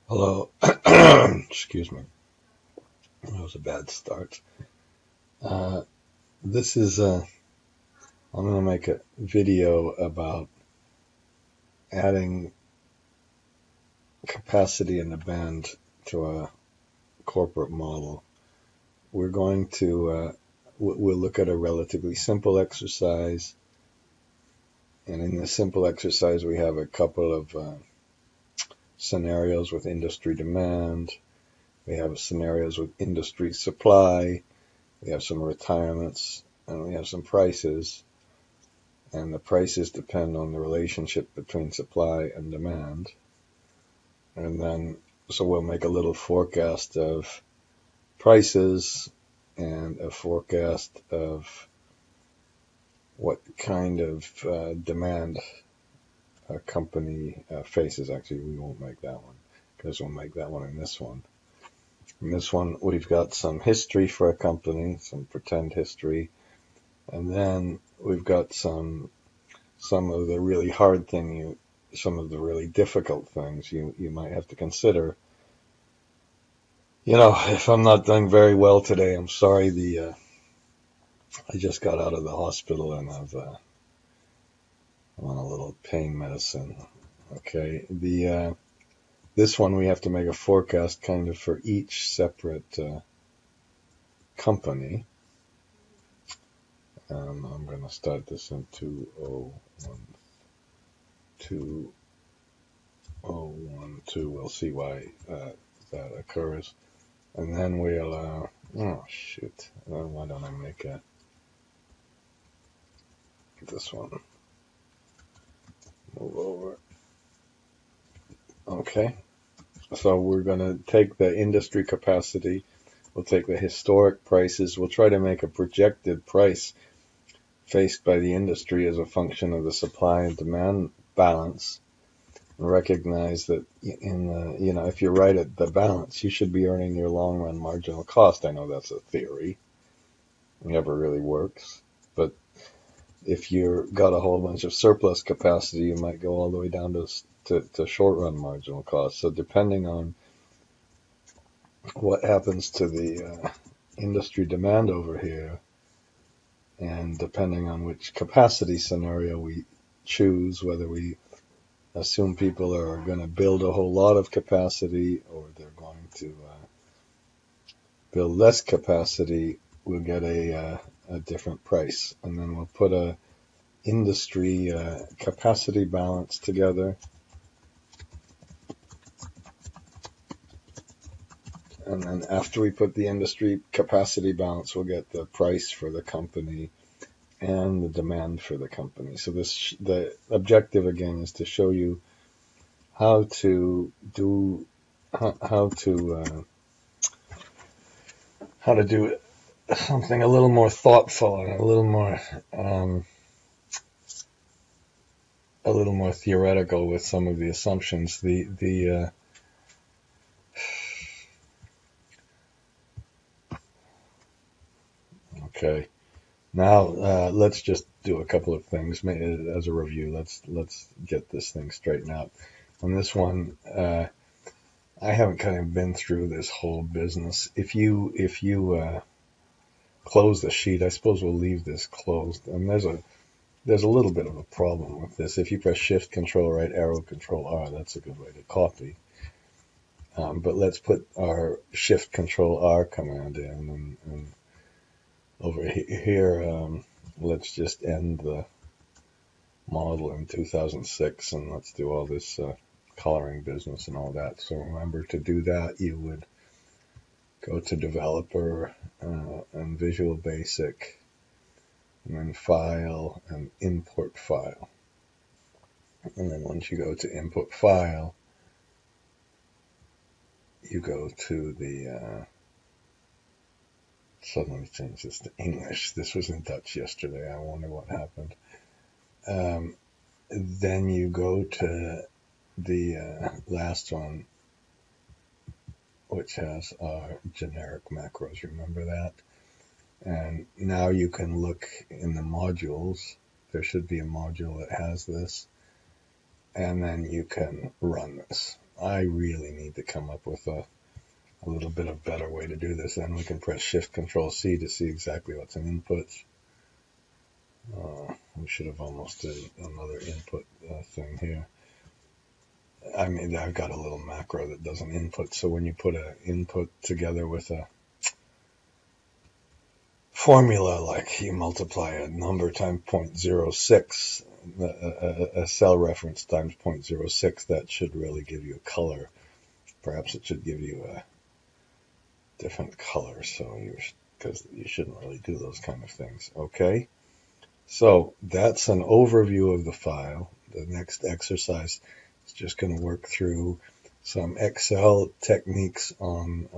Hello. Excuse me. That was a bad start. Uh, this is, I'm going to make a video about adding capacity in the band to a corporate model. We're going to, we'll look at a relatively simple exercise. And in this simple exercise, we have a couple of scenarios with industry demand. We have scenarios with industry supply. We have some retirements, and we have some prices. And the prices depend on the relationship between supply and demand. And then, so we'll make a little forecast of prices and a forecast of what kind of demand a company faces. Actually, we won't make that one because we'll make that one in this one. In this one, we've got some history for a company, some pretend history, and then we've got some of the really hard thing some of the really difficult things you might have to consider. If I'm not doing very well today, I'm sorry. I just got out of the hospital and I'm on a little pain medicine. Okay, this one we have to make a forecast kind of for each separate company. I'm going to start this in 2012. We'll see why that occurs. And then we'll, oh shoot, why don't I make this one move over? Okay, so we're going to take the industry capacity, we'll take the historic prices, we'll try to make a projected price faced by the industry as a function of the supply and demand balance. Recognize that if you're right at the balance, you should be earning your long run marginal cost. I know that's a theory. It never really works. But if you've got a whole bunch of surplus capacity, you might go all the way down to short run marginal cost. So depending on what happens to the industry demand over here, and depending on which capacity scenario we choose, whether we assume people are going to build a whole lot of capacity or they're going to build less capacity, we'll get a different price. And then we'll put a industry capacity balance together. And then after we put the industry capacity balance, we'll get the price for the company and the demand for the company. So the objective again is to show you how to do something a little more thoughtful and a little more theoretical with some of the assumptions. Okay. Now let's just do a couple of things as a review. Let's get this thing straightened out. On this one, I haven't kind of been through this whole business. If you close the sheet, I suppose we'll leave this closed. And there's a little bit of a problem with this. If you press Shift, Control Right, Arrow, Control R, that's a good way to copy. But let's put our Shift, Control R command in, and over here, let's just end the model in 2006, and let's do all this coloring business and all that. So remember, to do that, you would go to Developer and Visual Basic, and then File and Import File. And then once you go to Import File, you go to the suddenly change this to English. This was in Dutch yesterday. I wonder what happened. Then you go to the last one, which has our generic macros. Remember that? And now you can look in the modules. There should be a module that has this. And then you can run this. I really need to come up with a little bit of better way to do this. Then we can press Shift Control C to see exactly what's in inputs. We should have almost did another input thing here. I mean, I've got a little macro that does an input. So when you put an input together with a formula, like you multiply a number times 0.06, a cell reference times 0.06, that should really give you a color. Perhaps it should give you a different color, so because you shouldn't really do those kind of things. Okay, so that's an overview of the file. The next exercise is just going to work through some Excel techniques on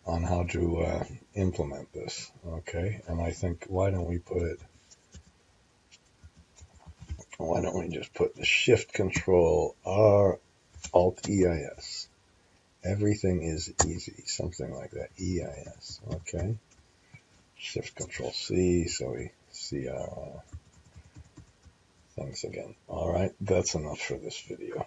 how to implement this. Okay, and I think why don't we just put the Shift Control R Alt EIS. Everything is easy, something like that. EIS. Okay. Shift Control C, so we see our things again. All right, that's enough for this video.